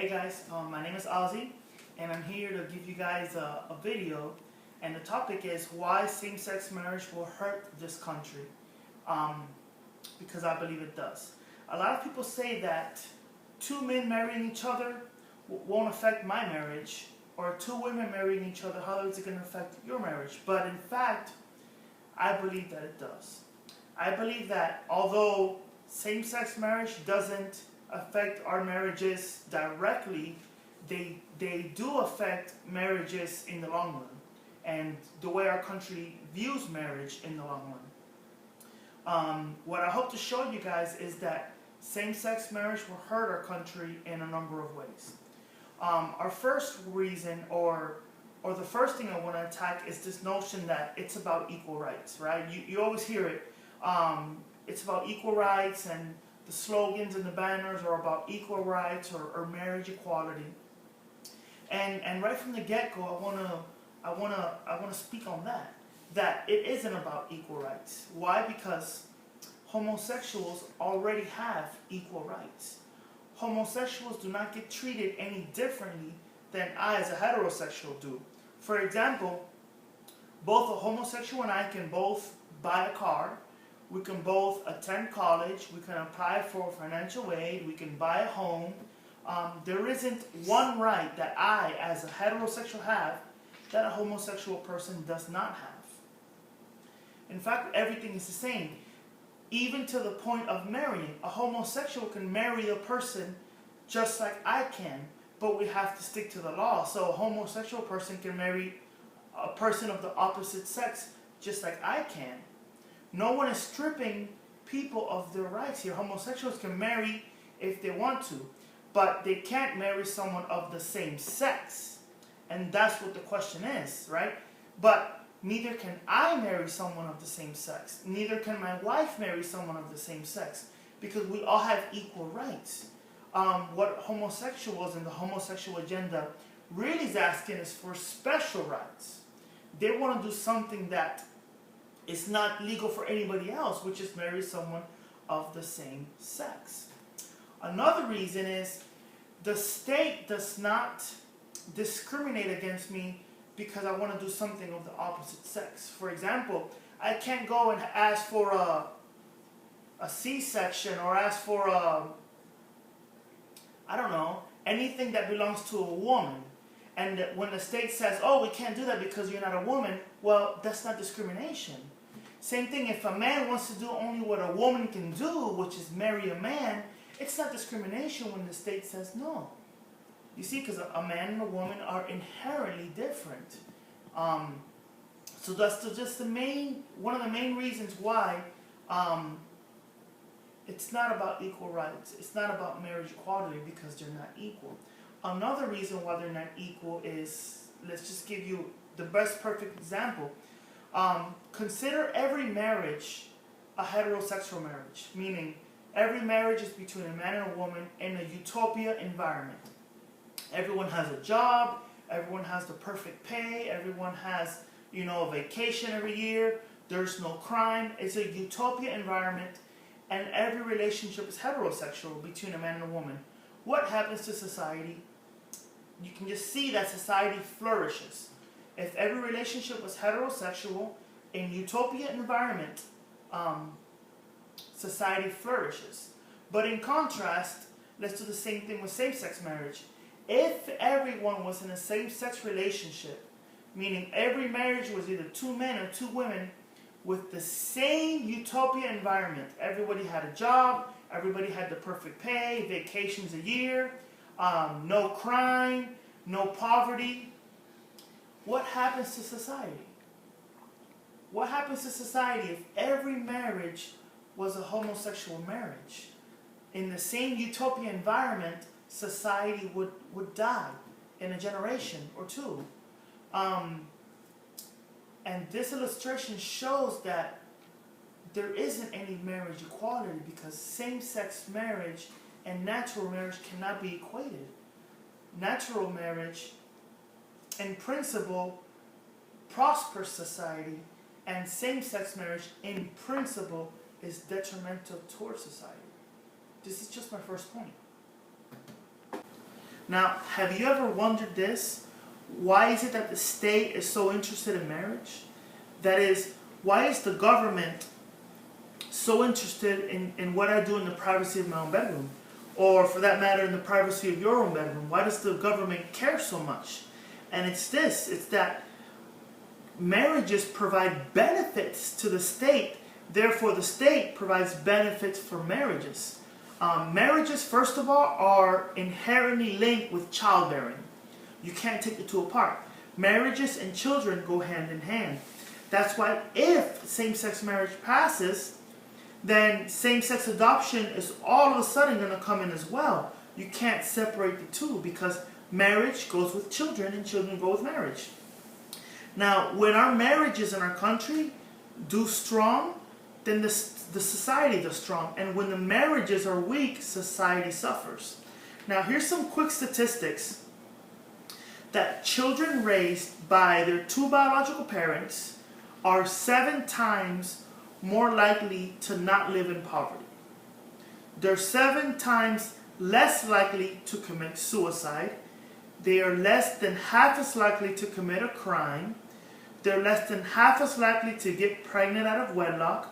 Hey guys, my name is Ozzy, and I'm here to give you guys a video, and the topic is why same-sex marriage will hurt this country, because I believe it does. A lot of people say that two men marrying each other won't affect my marriage, or two women marrying each other, how is it going to affect your marriage? But in fact, I believe that it does. I believe that although same-sex marriage doesn't affect our marriages directly, they do affect marriages in the long run, and the way our country views marriage in the long run. What I hope to show you guys is that same-sex marriage will hurt our country in a number of ways. Our first reason, or the first thing I want to attack, is this notion that it's about equal rights, right? You always hear it. It's about equal rights, and the slogans and the banners are about equal rights or marriage equality. And right from the get-go, I wanna speak on that it isn't about equal rights. Why? Because homosexuals already have equal rights. Homosexuals do not get treated any differently than I as a heterosexual do. For example, both a homosexual and I can both buy a car. We can both attend college, we can apply for financial aid, we can buy a home. There isn't one right that I, as a heterosexual, have that a homosexual person does not have. In fact, everything is the same. Even to the point of marrying, a homosexual can marry a person just like I can, but we have to stick to the law. So a homosexual person can marry a person of the opposite sex just like I can. No one is stripping people of their rights here. Homosexuals can marry if they want to, but they can't marry someone of the same sex. And that's what the question is, right? But neither can I marry someone of the same sex. Neither can my wife marry someone of the same sex, because we all have equal rights. What homosexuals and the homosexual agenda really is asking is for special rights. They want to do something that it's not legal for anybody else, which is marry someone of the same sex. Another reason is the state does not discriminate against me because I want to do something of the opposite sex. For example, I can't go and ask for a C-section or ask for I don't know, anything that belongs to a woman. And when the state says, oh, we can't do that because you're not a woman, well, that's not discrimination. Same thing, if a man wants to do only what a woman can do, which is marry a man, it's not discrimination when the state says no. You see, because a man and a woman are inherently different. So that's just one of the main reasons why it's not about equal rights. It's not about marriage equality, because they're not equal. Another reason why they're not equal is, let's just give you the best perfect example. Consider every marriage a heterosexual marriage, meaning every marriage is between a man and a woman in a utopia environment. Everyone has a job, everyone has the perfect pay, everyone has, a vacation every year, there's no crime. It's a utopia environment, and every relationship is heterosexual between a man and a woman. What happens to society? You can just see that society flourishes. If every relationship was heterosexual in utopia environment, society flourishes. But in contrast, let's do the same thing with same-sex marriage. If everyone was in a same-sex relationship, meaning every marriage was either two men or two women with the same utopia environment, everybody had a job, everybody had the perfect pay, vacations a year, no crime, no poverty, what happens to society? What happens to society if every marriage was a homosexual marriage? In the same utopia environment, society would die in a generation or two. And this illustration shows that there isn't any marriage equality, because same-sex marriage and natural marriage cannot be equated. Natural marriage, in principle, prospers society, and same-sex marriage, in principle, is detrimental towards society. This is just my first point. Now, have you ever wondered this? Why is it that the state is so interested in marriage? That is, why is the government so interested in what I do in the privacy of my own bedroom? Or for that matter, in the privacy of your own bedroom? Why does the government care so much? And it's that marriages provide benefits to the state, therefore the state provides benefits for marriages. Marriages, first of all, are inherently linked with childbearing. You can't take the two apart. Marriages and children go hand in hand. That's why if same-sex marriage passes, then same-sex adoption is all of a sudden going to come in as well. You can't separate the two because marriage goes with children and children go with marriage. Now, when our marriages in our country do strong, then the society does strong. And when the marriages are weak, society suffers. Now, here's some quick statistics that children raised by their two biological parents are 7 times more likely to not live in poverty. They're 7 times less likely to commit suicide. They are less than half as likely to commit a crime. They're less than half as likely to get pregnant out of wedlock.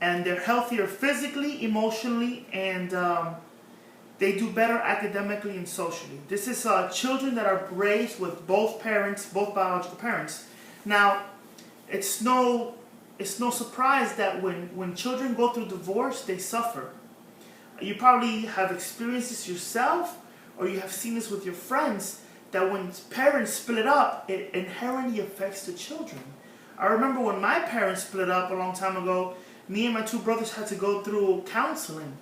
And they're healthier physically, emotionally, and they do better academically and socially. This is children that are raised with both parents, both biological parents. Now, it's no surprise that when children go through divorce, they suffer. You probably have experienced this yourself, or you have seen this with your friends, that when parents split up, it inherently affects the children. I remember when my parents split up a long time ago, me and my 2 brothers had to go through counseling.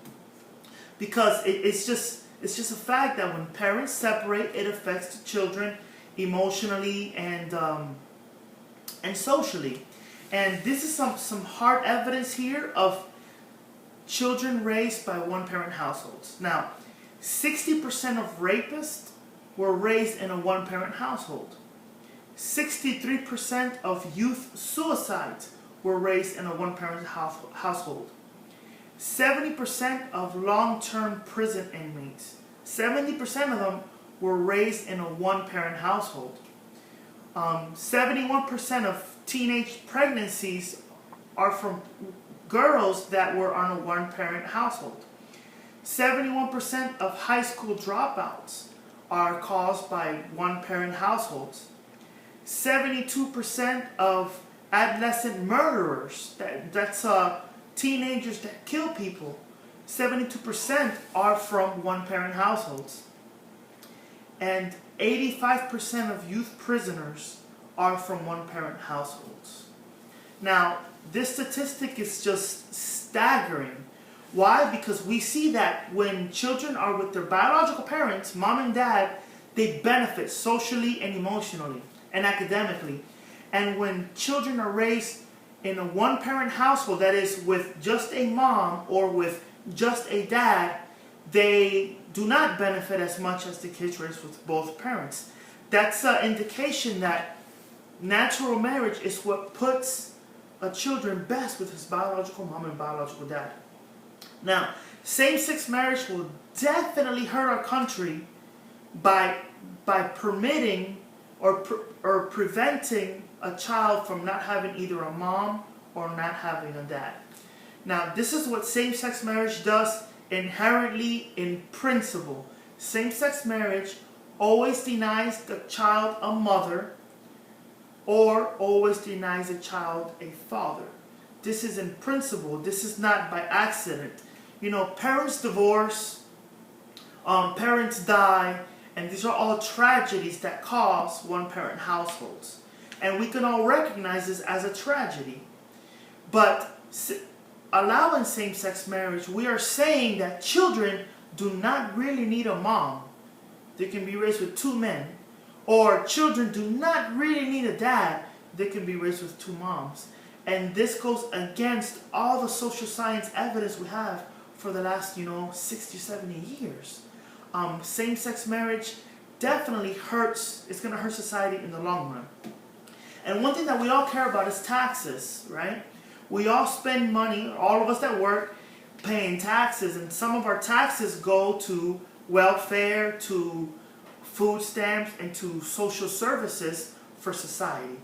Because it's just a fact that when parents separate, it affects the children emotionally and socially. And this is some hard evidence here of children raised by one-parent households. Now, 60% of rapists were raised in a one-parent household. 63% of youth suicides were raised in a one-parent household. 70% of long-term prison inmates, 70% of them were raised in a one-parent household. 71% of teenage pregnancies are from girls that were on a one-parent household. 71% of high school dropouts are caused by one-parent households. 72% of adolescent murderers, that's teenagers that kill people, 72% are from one-parent households. And 85% of youth prisoners are from one-parent households. Now, this statistic is just staggering. Why? Because we see that when children are with their biological parents, mom and dad, they benefit socially and emotionally and academically. And when children are raised in a one-parent household, that is with just a mom or with just a dad, they do not benefit as much as the kids raised with both parents. That's an indication that natural marriage is what puts a children best with his biological mom and biological dad. Now, same-sex marriage will definitely hurt our country by permitting or preventing a child from not having either a mom or not having a dad. Now, this is what same-sex marriage does inherently in principle. Same-sex marriage always denies the child a mother or always denies a child a father. This is in principle. This is not by accident. You know, parents divorce, parents die, and these are all tragedies that cause one-parent households. And we can all recognize this as a tragedy. But allowing same-sex marriage, we are saying that children do not really need a mom. They can be raised with 2 men. Or children do not really need a dad. They can be raised with 2 moms. And this goes against all the social science evidence we have for the last, 60, 70 years. Same-sex marriage definitely hurts. It's going to hurt society in the long run. And one thing that we all care about is taxes, right? We all spend money, all of us that work, paying taxes. And some of our taxes go to welfare to food stamps and to social services for society.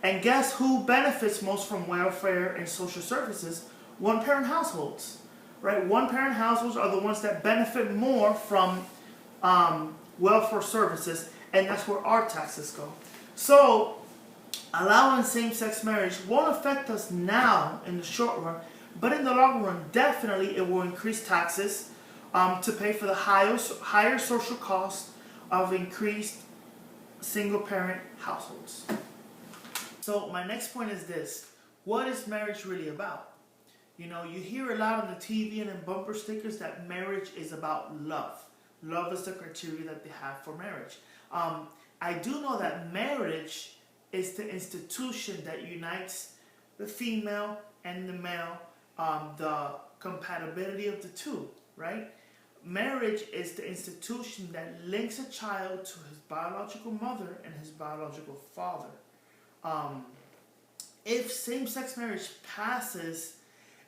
And guess who benefits most from welfare and social services? One-parent households, right? One-parent households are the ones that benefit more from welfare services, and that's where our taxes go. So, allowing same-sex marriage won't affect us now in the short run, but in the long run, definitely it will increase taxes to pay for the higher social costs of increased single-parent households. So my next point is this. What is marriage really about? You know, you hear a lot on the TV and in bumper stickers that marriage is about love. Love is the criteria that they have for marriage. I do know that marriage is the institution that unites the female and the male, the compatibility of the two, right? Marriage is the institution that links a child to his biological mother and his biological father. If same-sex marriage passes,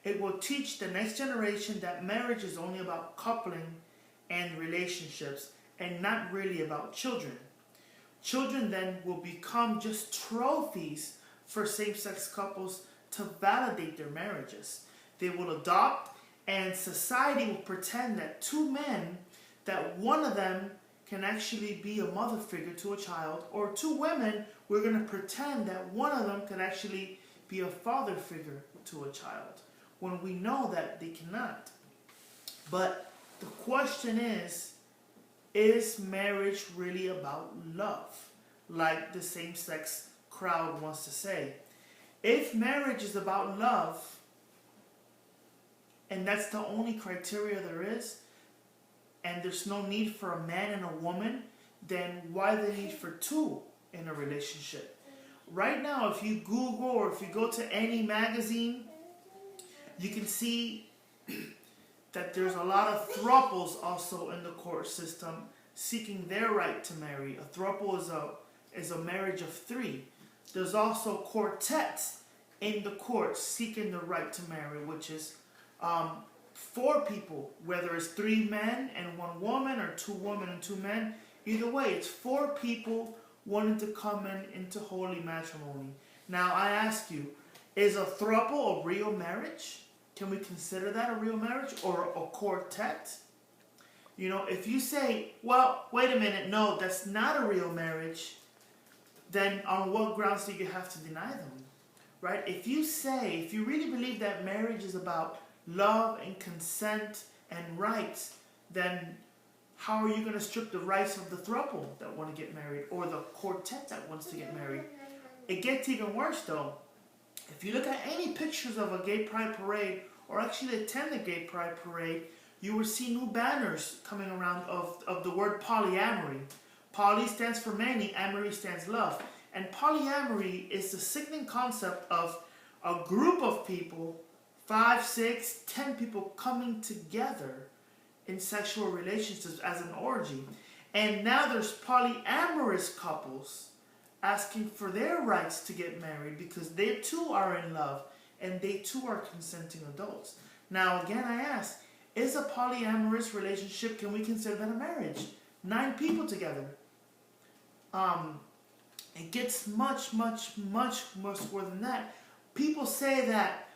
it will teach the next generation that marriage is only about coupling and relationships and not really about children. Children then will become just trophies for same-sex couples to validate their marriages. They will adopt, and society will pretend that two men, that one of them can actually be a mother figure to a child, or two women, we're going to pretend that one of them can actually be a father figure to a child, when we know that they cannot. But the question is marriage really about love, like the same-sex crowd wants to say? If marriage is about love, and that's the only criteria there is, and there's no need for a man and a woman, then why the need for two in a relationship? Right now, if you Google or if you go to any magazine, you can see that there's a lot of thruples also in the court system seeking their right to marry. A thruple is a marriage of three. There's also quartets in the courts seeking the right to marry, which is four people, whether it's three men and one woman or two women and two men. Either way, it's four people wanting to come into holy matrimony. Now, I ask you, is a throuple a real marriage? Can we consider that a real marriage or a quartet? You know, if you say, well, wait a minute, no, that's not a real marriage, then on what grounds do you have to deny them? Right? If you really believe that marriage is about love and consent and rights, then how are you going to strip the rights of the throuple that want to get married or the quartet that wants to get married? It gets even worse though. If you look at any pictures of a gay pride parade or actually attend a gay pride parade, you will see new banners coming around of the word polyamory. Poly stands for many, amory stands love. And polyamory is the sickening concept of a group of people, 5, 6, 10 people coming together in sexual relationships as an orgy. And now there's polyamorous couples asking for their rights to get married because they too are in love and they too are consenting adults. Now again I ask, is a polyamorous relationship, can we consider that a marriage? 9 people together. It gets much worse than that. People say that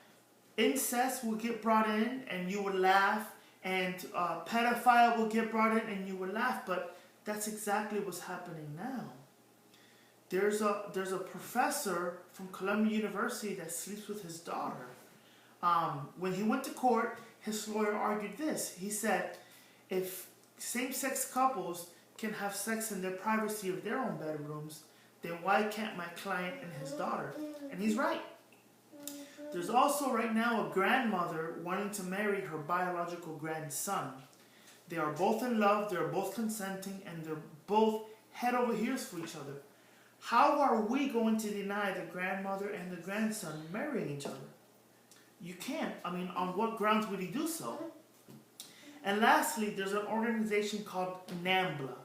incest will get brought in and you would laugh, and pedophile will get brought in and you would laugh, but that's exactly what's happening now. There's a professor from Columbia University that sleeps with his daughter. When he went to court, his lawyer argued this. He said, if same-sex couples can have sex in the privacy of their own bedrooms, then why can't my client and his daughter? And he's right. There's also right now a grandmother wanting to marry her biological grandson. They are both in love, they're both consenting, and they're both head over heels for each other. How are we going to deny the grandmother and the grandson marrying each other? You can't. I mean, on what grounds would he do so? And lastly, there's an organization called NAMBLA,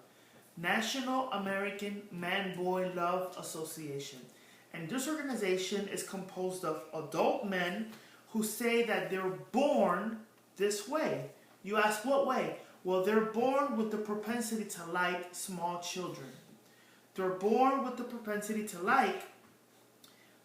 National American Man-Boy Love Association. And this organization is composed of adult men who say that they're born this way. You ask, what way? Well, they're born with the propensity to like small children. They're born with the propensity to like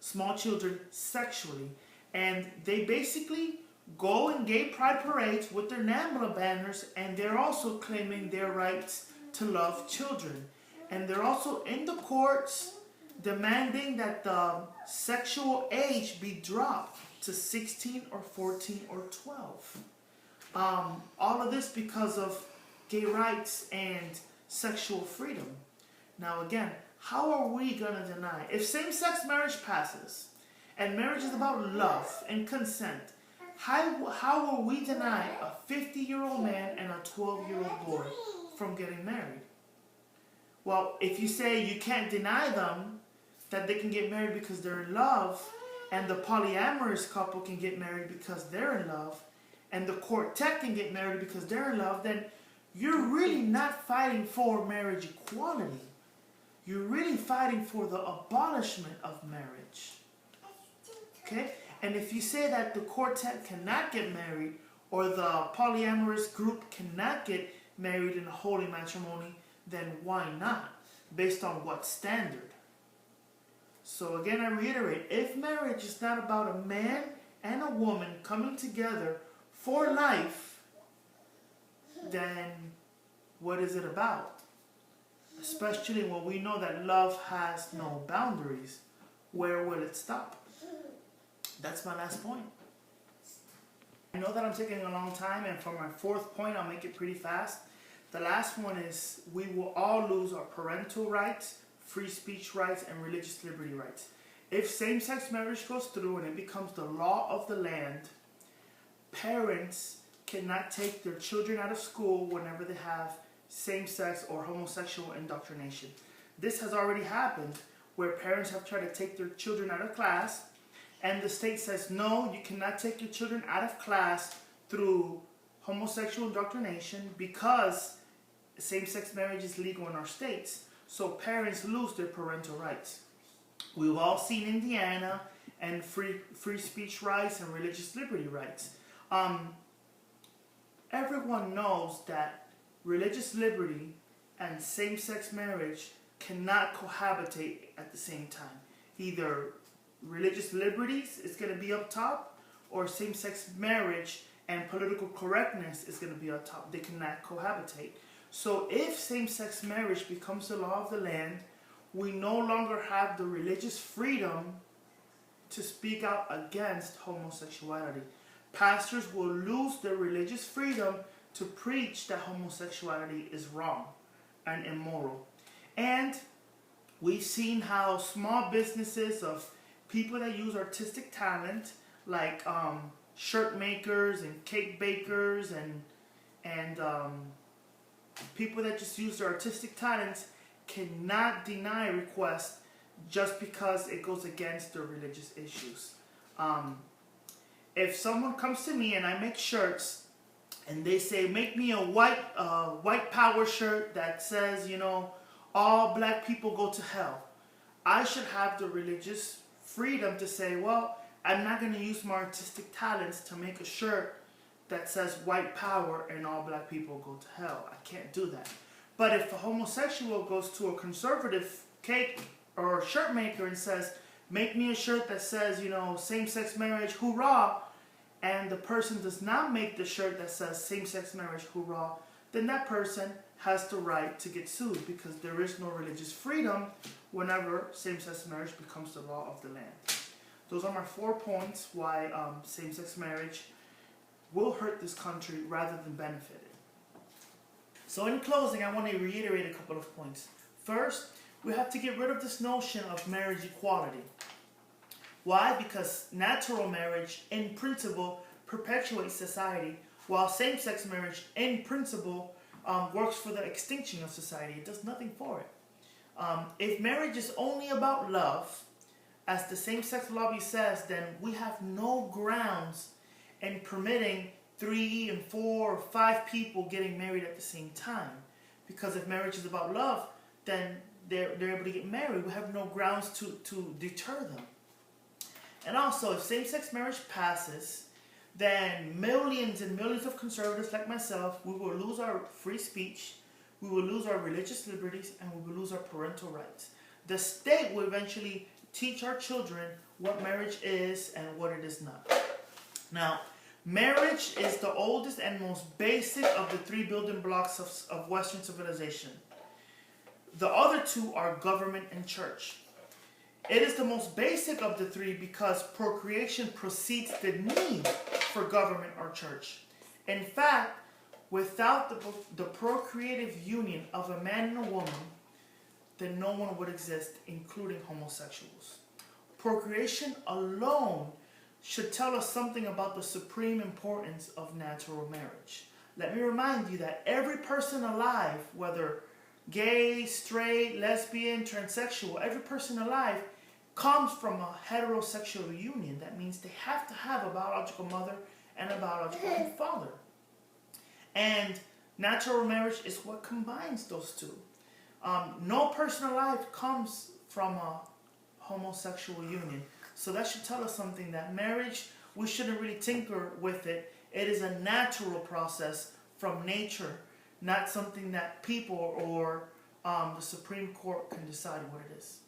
small children sexually. And they basically go in gay pride parades with their NAMBLA banners, and they're also claiming their rights to love children. And they're also in the courts demanding that the sexual age be dropped to 16 or 14 or 12. All of this because of gay rights and sexual freedom. Now again, how are we going to deny? If same-sex marriage passes, and marriage is about love and consent, how will we deny a 50-year-old man and a 12-year-old boy from getting married? Well, if you say you can't deny them that they can get married because they're in love, and the polyamorous couple can get married because they're in love, and the quartet can get married because they're in love, then you're really not fighting for marriage equality. You're really fighting for the abolishment of marriage. Okay? And if you say that the quartet cannot get married, or the polyamorous group cannot get married in a holy matrimony, then why not? Based on what standard? So again, I reiterate, if marriage is not about a man and a woman coming together for life, then what is it about? Especially when we know that love has no boundaries. Where will it stop? That's my last point. I know that I'm taking a long time, and for my fourth point, I'll make it pretty fast. The last one is we will all lose our parental rights, free speech rights, and religious liberty rights. If same-sex marriage goes through and it becomes the law of the land, parents cannot take their children out of school whenever they have same-sex or homosexual indoctrination. This has already happened where parents have tried to take their children out of class, and the state says, no, you cannot take your children out of class through homosexual indoctrination because same-sex marriage is legal in our states. So parents lose their parental rights. We've all seen Indiana and free speech rights and religious liberty rights. Everyone knows that religious liberty and same-sex marriage cannot cohabitate at the same time. Either religious liberties is going to be up top, or same-sex marriage and political correctness is going to be up top. They cannot cohabitate. So if same-sex marriage becomes the law of the land, we no longer have the religious freedom to speak out against homosexuality. Pastors will lose their religious freedom to preach that homosexuality is wrong and immoral. And we've seen how small businesses of people that use artistic talent, like shirt makers and cake bakers and people that just use their artistic talents, cannot deny requests just because it goes against their religious issues. If someone comes to me and I make shirts and they say, make me a white power shirt that says, you know, all black people go to hell, I should have the religious freedom to say, well, I'm not going to use my artistic talents to make a shirt that says white power and all black people go to hell. I can't do that. But if a homosexual goes to a conservative cake or shirt maker and says, make me a shirt that says, you know, same-sex marriage, hoorah, and the person does not make the shirt that says same-sex marriage, hoorah, then that person has the right to get sued because there is no religious freedom whenever same-sex marriage becomes the law of the land. Those are my 4 points why same-sex marriage will hurt this country rather than benefit it. So in closing, I want to reiterate a couple of points. First, we have to get rid of this notion of marriage equality. Why? Because natural marriage, in principle, perpetuates society, while same-sex marriage, in principle, works for the extinction of society. It does nothing for it. If marriage is only about love, as the same-sex lobby says, then we have no grounds in permitting 3 and 4 or 5 people getting married at the same time. Because if marriage is about love, then they're able to get married. We have no grounds to deter them. And also, if same-sex marriage passes, then millions and millions of conservatives like myself, we will lose our free speech, we will lose our religious liberties, and we will lose our parental rights. The state will eventually teach our children what marriage is and what it is not. Now, marriage is the oldest and most basic of the three building blocks of Western civilization. The other two are government and church. It is the most basic of the three because procreation precedes the need for government or church. In fact, without the procreative union of a man and a woman, then no one would exist, including homosexuals. Procreation alone should tell us something about the supreme importance of natural marriage. Let me remind you that every person alive, whether gay, straight, lesbian, transsexual, every person alive comes from a heterosexual union. That means they have to have a biological mother and a biological father. And natural marriage is what combines those two. No person alive comes from a homosexual union. So that should tell us something, that marriage, we shouldn't really tinker with it. It is a natural process from nature, not something that people or the Supreme Court can decide what it is.